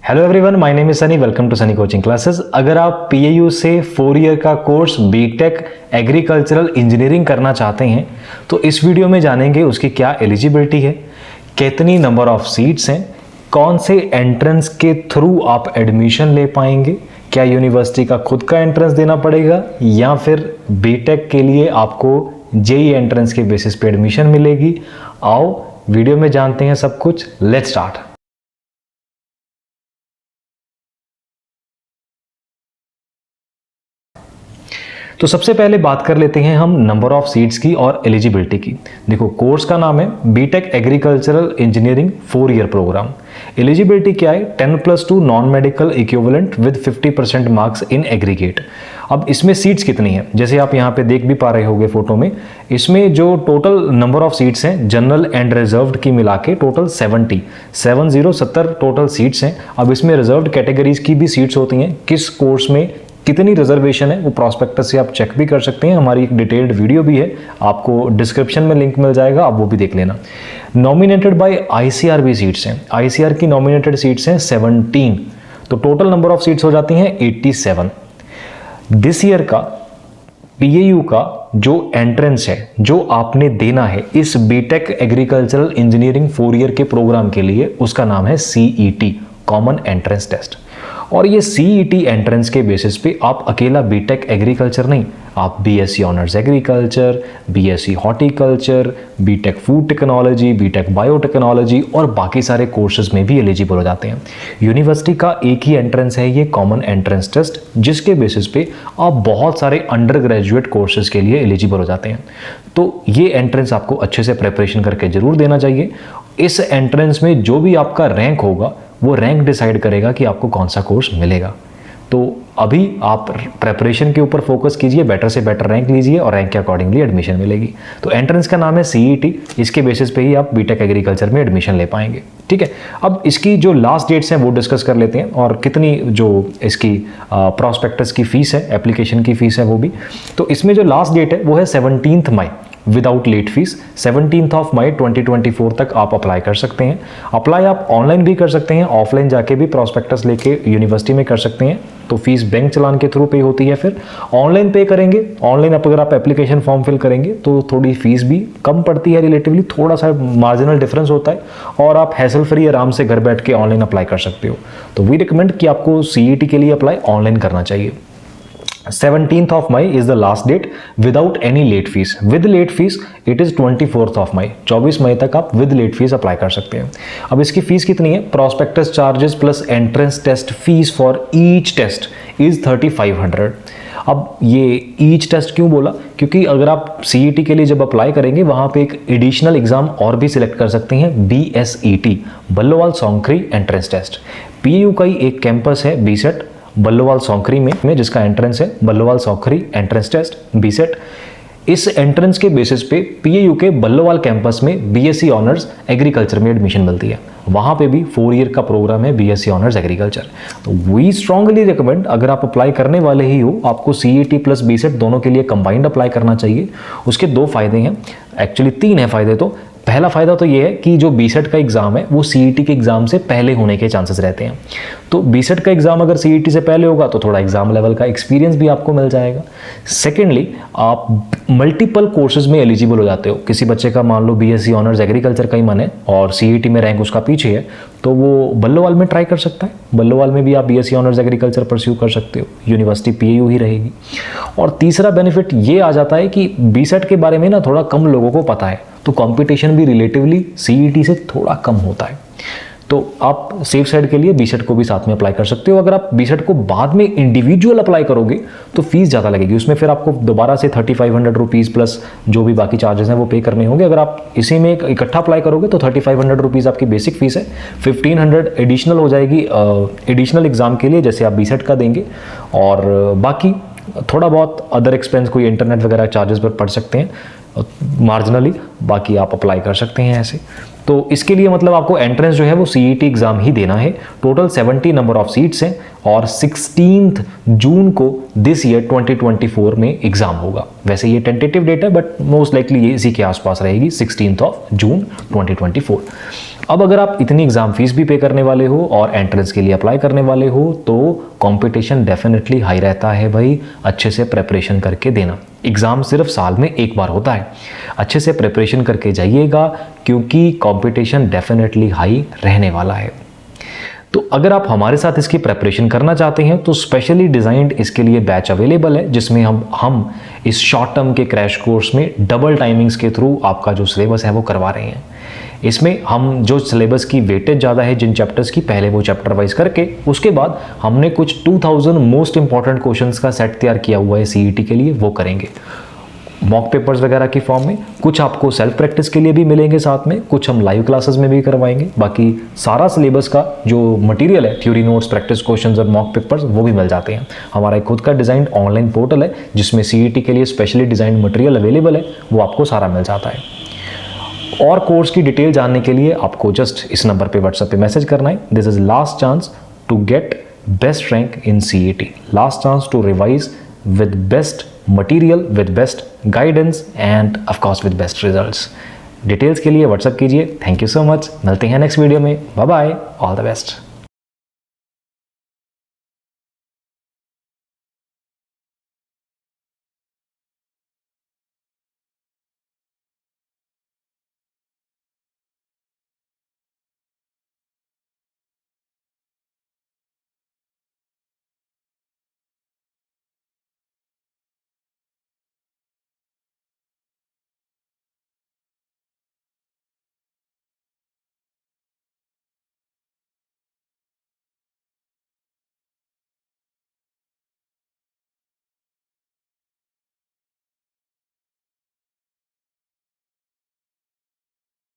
Hello everyone, my name is Sunny. Welcome to Sunny coaching classes. अगर आप PAU से 4 year का कोर्स बीटेक एग्रीकल्चरल इंजीनियरिंग करना चाहते हैं तो इस वीडियो में जानेंगे उसकी क्या एलिजिबिलिटी है, कितनी नंबर ऑफ सीट्स हैं, कौन से एंट्रेंस के थ्रू आप एडमिशन ले पाएंगे, क्या यूनिवर्सिटी का खुद का एंट्रेंस देना पड़ेगा या फिर बीटेक के लिए आपको जेई एंट्रेंस के बेसिस पे एडमिशन मिलेगी। आओ वीडियो में जानते हैं सब कुछ। Let's start. तो सबसे पहले बात कर लेते हैं हम नंबर ऑफ सीट्स की और एलिजिबिलिटी की। देखो, कोर्स का नाम है B Tech agricultural engineering 4 year program. Eligibility क्या है? 10+2 non medical equivalent with 50% marks in aggregate. अब इसमें सीट्स कितनी है, जैसे आप यहाँ पे देख भी पा रहे होंगे फोटो में, इसमें जो टोटल नंबर ऑफ सीट्स हैं जनरल एंड रिजर्व्ड की मिला के टोटल 70 टोटल सीट्स हैं। अब इसमें रिजर्व्ड कैटेगरीज की भी सीट्स होती हैं, किस कोर्स में कितनी रिजर्वेशन है वो प्रॉस्पेक्टस से आप चेक भी कर सकते हैं। हमारी एक डिटेल्ड वीडियो भी है, आपको डिस्क्रिप्शन में लिंक मिल जाएगा, आप वो भी देख लेना। नॉमिनेटेड बाय आईसीआर भी सीट्स हैं, आईसीआर की नॉमिनेटेड सीट्स हैं 17, तो टोटल नंबर ऑफ सीट्स हो जाती हैं 87। दिस ईयर का पीएयू का जो एंट्रेंस है जो आपने देना है इस बीटेक एग्रीकल्चरल इंजीनियरिंग 4 ईयर के प्रोग्राम के लिए, उसका नाम है सीईटी, कॉमन एंट्रेंस टेस्ट। और ये सीईटी एंट्रेंस के बेसिस पे आप अकेला बीटेक एग्रीकल्चर नहीं, आप B Sc honours agriculture, B Sc horticulture, B Tech food technology, B Tech biotechnology और बाकी सारे कोर्सेज में भी एलिजिबल हो जाते हैं। यूनिवर्सिटी का एक ही एंट्रेंस है ये कॉमन एंट्रेंस टेस्ट, जिसके बेसिस पे आप बहुत सारे अंडर ग्रेजुएट कोर्सेज के लिए एलिजिबल हो जाते हैं। तो ये एंट्रेंस आपको अच्छे से प्रिपरेशन करके जरूर देना चाहिए। इस एंट्रेंस में जो भी आपका रैंक होगा वो रैंक डिसाइड करेगा कि आपको कौन सा कोर्स मिलेगा। तो अभी आप प्रेपरेशन के ऊपर फोकस कीजिए, बेटर से बेटर रैंक लीजिए और रैंक के अकॉर्डिंगली एडमिशन मिलेगी। तो एंट्रेंस का नाम है सीईटी, इसके बेसिस पे ही आप बीटेक एग्रीकल्चर में एडमिशन ले पाएंगे। ठीक है, अब इसकी जो लास्ट डेट्स हैं वो डिस्कस कर लेते हैं और कितनी जो इसकी प्रॉस्पेक्टस की फीस है, एप्लीकेशन की फीस है वो भी। तो इसमें जो लास्ट डेट है वो है 17 मई विदाउट लेट फीस। 17 मई 2024 तक आप अप्लाई कर सकते हैं। अप्लाई आप ऑनलाइन भी कर सकते हैं, ऑफलाइन जाके भी प्रॉस्पेक्टस लेके यूनिवर्सिटी में कर सकते हैं। तो फीस बैंक चलान के थ्रू पे होती है, फिर ऑनलाइन पे करेंगे। ऑनलाइन अगर आप एप्लीकेशन फॉर्म फिल करेंगे तो थोड़ी फीस भी कम पड़ती है, रिलेटिवली थोड़ा सा मार्जिनल डिफरेंस होता है और आप हैसल फ्री आराम से घर बैठ के ऑनलाइन अप्लाई कर सकते हो। तो वी रिकमेंड कि आपको सीईटी के लिए अप्लाई ऑनलाइन करना चाहिए। 17 मई is the last date without any late fees. With late fees it is 24 मई, 24 मई तक आप विद लेट फीस अप्लाई कर सकते हैं। अब इसकी फीस कितनी है? Prospectus charges plus entrance test fees for each test is 3500। अब ये ईच टेस्ट क्यों बोला? क्योंकि अगर आप सीईटी के लिए जब अप्लाई करेंगे वहां पे एक एडिशनल एग्जाम और भी सिलेक्ट कर सकते हैं, बीएसईटी, बल्लोवाल सोंकरी एंट्रेंस टेस्ट। पीयू का ही एक कैंपस है बीसेट बल्लोवाल सोंकरी में जिसका एंट्रेंस है बल्लोवाल सोंकरी एंट्रेंस टेस्ट बीसेट। इस एंट्रेंस के बेसिस पे पीएयू के बल्लोवाल कैंपस में बीएससी ऑनर्स एग्रीकल्चर में एडमिशन मिलती है। वहां पे भी 4 ईयर का प्रोग्राम है बीएससी ऑनर्स एग्रीकल्चर। तो वी स्ट्रांगली रिकमेंड, अगर आप अप्लाई करने वाले ही हो, आपको सीईटी प्लस बीसेट दोनों के लिए कंबाइंड अप्लाई करना चाहिए। उसके 2 फायदे हैं, एक्चुअली 3 है फायदे। तो पहला फायदा तो ये है कि जो बीसेट का एग्जाम है वो सीईटी के एग्जाम से पहले होने के चांसेस रहते हैं। तो बीसेट का एग्जाम अगर सीईटी से पहले होगा तो थोड़ा एग्जाम लेवल का एक्सपीरियंस भी आपको मिल जाएगा। सेकेंडली, आप मल्टीपल कोर्सेज में एलिजिबल हो जाते हो। किसी बच्चे का मान लो बीएससी ऑनर्स एग्रीकल्चर का ही मन है और सीईटी में रैंक उसका पीछे है, तो वो बल्लोवाल में ट्राई कर सकता है। बल्लोवाल में भी आप बीएससी ऑनर्स एग्रीकल्चर परस्यू कर सकते हो, यूनिवर्सिटी पीएयू ही रहेगी। और तीसरा बेनिफिट ये आ जाता है कि बीसेट के बारे में ना थोड़ा कम लोगों को पता है, तो कंपटीशन भी रिलेटिवली सीईटी से थोड़ा कम होता है। तो आप सेफ साइड के लिए बीसेट को भी साथ में अप्लाई कर सकते हो। अगर आप बीसेट को बाद में इंडिविजुअल अप्लाई करोगे तो फीस ज़्यादा लगेगी, उसमें फिर आपको दोबारा से 3500 रुपीज़ प्लस जो भी बाकी चार्जेस हैं वो पे करने होंगे। अगर आप इसी में इकट्ठा अप्लाई करोगे तो 3500 रुपीज़ आपकी बेसिक फीस है, 1500 एडिशनल हो जाएगी एडिशनल एग्जाम के लिए जैसे आप बीसेट का देंगे, और बाकी थोड़ा बहुत अदर एक्सपेंस कोई इंटरनेट वगैरह चार्जेस पर पड़ सकते हैं मार्जिनली, बाकी आप अप्लाई कर सकते हैं ऐसे। तो इसके लिए मतलब आपको एंट्रेंस जो है वो सीईटी एग्जाम ही देना है। टोटल 70 नंबर ऑफ सीट्स हैं और 16 जून को दिस ईयर 2024 में एग्जाम होगा। वैसे ये टेंटेटिव डेट है बट मोस्ट लाइकली ये इसी के आसपास रहेगी, 16 जून 2024। अब अगर आप इतनी एग्ज़ाम फीस भी पे करने वाले हो और एंट्रेंस के लिए अप्लाई करने वाले हो तो कंपटीशन डेफिनेटली हाई रहता है भाई। अच्छे से प्रिपरेशन करके देना। एग्ज़ाम सिर्फ साल में एक बार होता है, अच्छे से प्रिपरेशन करके जाइएगा क्योंकि कंपटीशन डेफिनेटली हाई रहने वाला है। तो अगर आप हमारे साथ इसकी प्रिपरेशन करना चाहते हैं तो स्पेशली डिज़ाइंड इसके लिए बैच अवेलेबल है, जिसमें हम इस शॉर्ट टर्म के क्रैश कोर्स में डबल टाइमिंग्स के थ्रू आपका जो सिलेबस है वो करवा रहे हैं। इसमें हम जो सिलेबस की वेटेज ज़्यादा है जिन चैप्टर्स की, पहले वो चैप्टर वाइज करके उसके बाद हमने कुछ 2000 मोस्ट इंपॉर्टेंट क्वेश्चंस का सेट तैयार किया हुआ है सीईटी के लिए, वो करेंगे मॉक पेपर्स वगैरह की फॉर्म में। कुछ आपको सेल्फ प्रैक्टिस के लिए भी मिलेंगे साथ में, कुछ हम लाइव क्लासेस में भी करवाएंगे। बाकी सारा सिलेबस का जो मटेरियल है, थ्योरी नोट्स, प्रैक्टिस क्वेश्चंस और मॉक पेपर्स, वो भी मिल जाते हैं। हमारा एक खुद का डिज़ाइन ऑनलाइन पोर्टल है जिसमें सीईटी के लिए स्पेशली डिज़ाइन मटेरियल अवेलेबल है, वो आपको सारा मिल जाता है। और कोर्स की डिटेल जानने के लिए आपको जस्ट इस नंबर पे व्हाट्सएप पे मैसेज करना है। This is last chance to get best rank in CET, last chance to revise with best material, with best guidance and of course with best results। Details के लिए WhatsApp कीजिए। Thank you so much, मिलते हैं next video में। Bye bye, all the best.